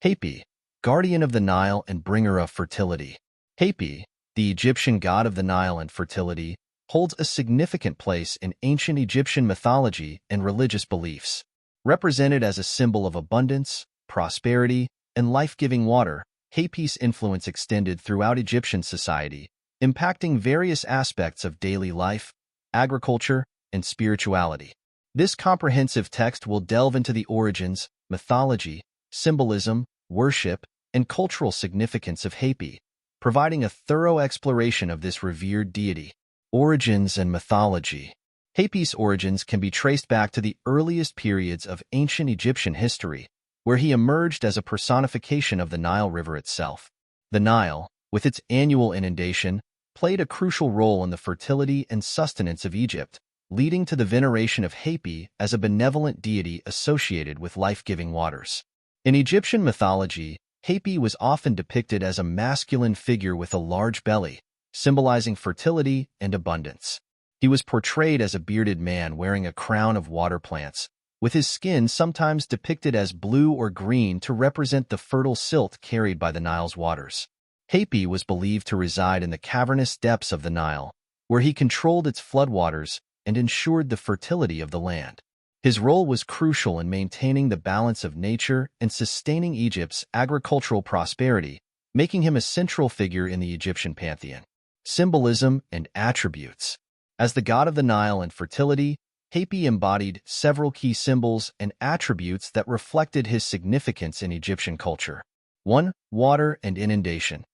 Hapy, guardian of the Nile and bringer of fertility. Hapy, the Egyptian god of the Nile and fertility, holds a significant place in ancient Egyptian mythology and religious beliefs. Represented as a symbol of abundance, prosperity, and life-giving water, Hapy's influence extended throughout Egyptian society, impacting various aspects of daily life, agriculture, and spirituality. This comprehensive text will delve into the origins, mythology, symbolism, worship, and cultural significance of Hapy, providing a thorough exploration of this revered deity. Origins and mythology. Hapy's origins can be traced back to the earliest periods of ancient Egyptian history, where he emerged as a personification of the Nile River itself. The Nile, with its annual inundation, played a crucial role in the fertility and sustenance of Egypt, leading to the veneration of Hapy as a benevolent deity associated with life-giving waters. In Egyptian mythology, Hapy was often depicted as a masculine figure with a large belly, symbolizing fertility and abundance. He was portrayed as a bearded man wearing a crown of water plants, with his skin sometimes depicted as blue or green to represent the fertile silt carried by the Nile's waters. Hapy was believed to reside in the cavernous depths of the Nile, where he controlled its floodwaters and ensured the fertility of the land. His role was crucial in maintaining the balance of nature and sustaining Egypt's agricultural prosperity, making him a central figure in the Egyptian pantheon. Symbolism and attributes. As the god of the Nile and fertility, Hapy embodied several key symbols and attributes that reflected his significance in Egyptian culture. 1. Water and inundation.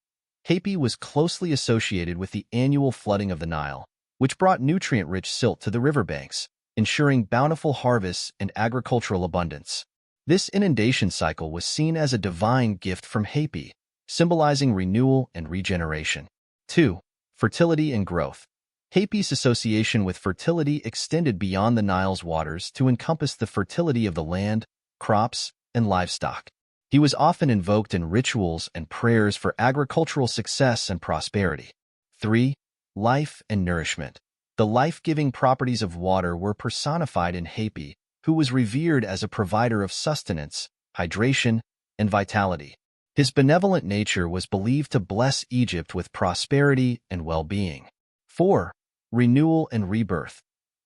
Hapy was closely associated with the annual flooding of the Nile, which brought nutrient-rich silt to the riverbanks, ensuring bountiful harvests and agricultural abundance. This inundation cycle was seen as a divine gift from Hapy, symbolizing renewal and regeneration. 2. Fertility and growth. Hapy's association with fertility extended beyond the Nile's waters to encompass the fertility of the land, crops, and livestock. He was often invoked in rituals and prayers for agricultural success and prosperity. 3. Life and nourishment. The life-giving properties of water were personified in Hapy, who was revered as a provider of sustenance, hydration, and vitality. His benevolent nature was believed to bless Egypt with prosperity and well-being. 4. Renewal and rebirth.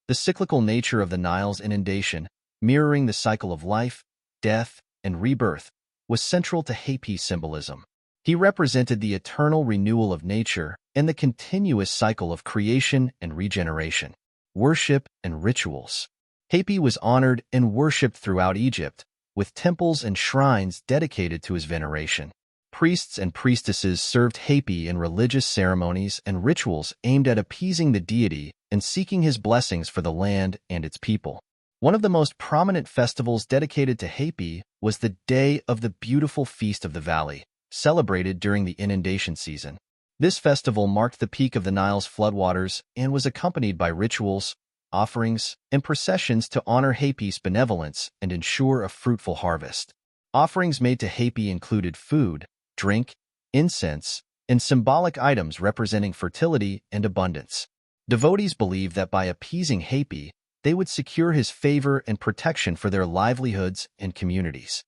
The cyclical nature of the Nile's inundation, mirroring the cycle of life, death, and rebirth, was central to Hapy's symbolism. He represented the eternal renewal of nature and the continuous cycle of creation and regeneration. Worship and rituals. Hapy was honored and worshipped throughout Egypt, with temples and shrines dedicated to his veneration. Priests and priestesses served Hapy in religious ceremonies and rituals aimed at appeasing the deity and seeking his blessings for the land and its people. One of the most prominent festivals dedicated to Hapy was the Day of the Beautiful Feast of the Valley, celebrated during the inundation season. This festival marked the peak of the Nile's floodwaters and was accompanied by rituals, offerings, and processions to honor Hapy's benevolence and ensure a fruitful harvest. Offerings made to Hapy included food, drink, incense, and symbolic items representing fertility and abundance. Devotees believed that by appeasing Hapy, they would secure his favor and protection for their livelihoods and communities.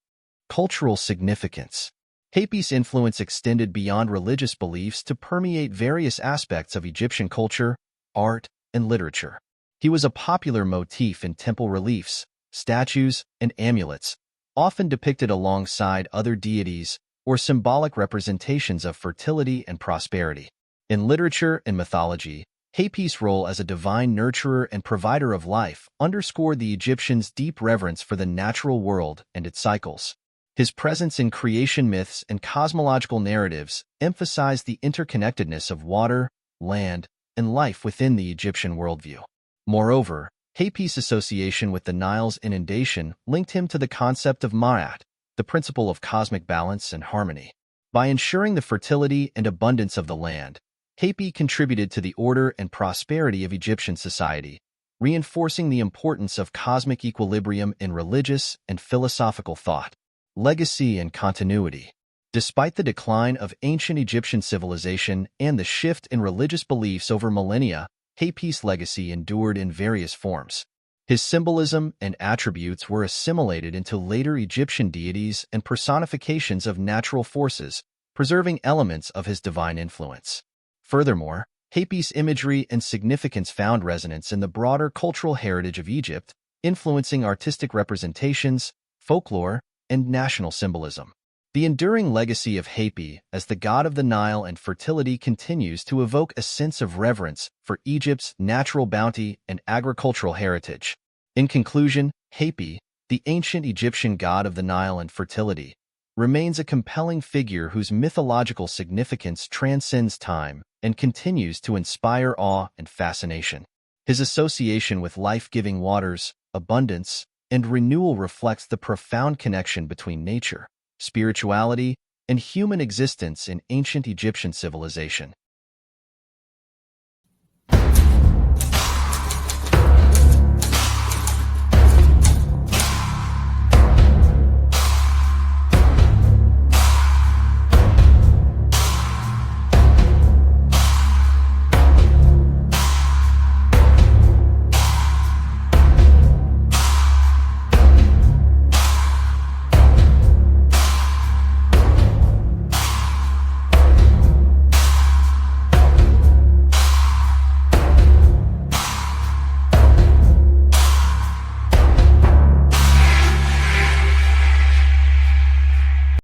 Cultural significance. Hapy's influence extended beyond religious beliefs to permeate various aspects of Egyptian culture, art, and literature. He was a popular motif in temple reliefs, statues, and amulets, often depicted alongside other deities or symbolic representations of fertility and prosperity. In literature and mythology, Hapy's role as a divine nurturer and provider of life underscored the Egyptians' deep reverence for the natural world and its cycles. His presence in creation myths and cosmological narratives emphasized the interconnectedness of water, land, and life within the Egyptian worldview. Moreover, Hapy's association with the Nile's inundation linked him to the concept of Ma'at, the principle of cosmic balance and harmony. By ensuring the fertility and abundance of the land, Hapy contributed to the order and prosperity of Egyptian society, reinforcing the importance of cosmic equilibrium in religious and philosophical thought. Legacy and continuity. Despite the decline of ancient Egyptian civilization and the shift in religious beliefs over millennia, Hapy's legacy endured in various forms. His symbolism and attributes were assimilated into later Egyptian deities and personifications of natural forces, preserving elements of his divine influence. Furthermore, Hapy's imagery and significance found resonance in the broader cultural heritage of Egypt, influencing artistic representations, folklore, and national symbolism. The enduring legacy of Hapy as the god of the Nile and fertility continues to evoke a sense of reverence for Egypt's natural bounty and agricultural heritage. In conclusion, Hapy, the ancient Egyptian god of the Nile and fertility, remains a compelling figure whose mythological significance transcends time and continues to inspire awe and fascination. His association with life-giving waters, abundance, and renewal reflects the profound connection between nature, spirituality, and human existence in ancient Egyptian civilization.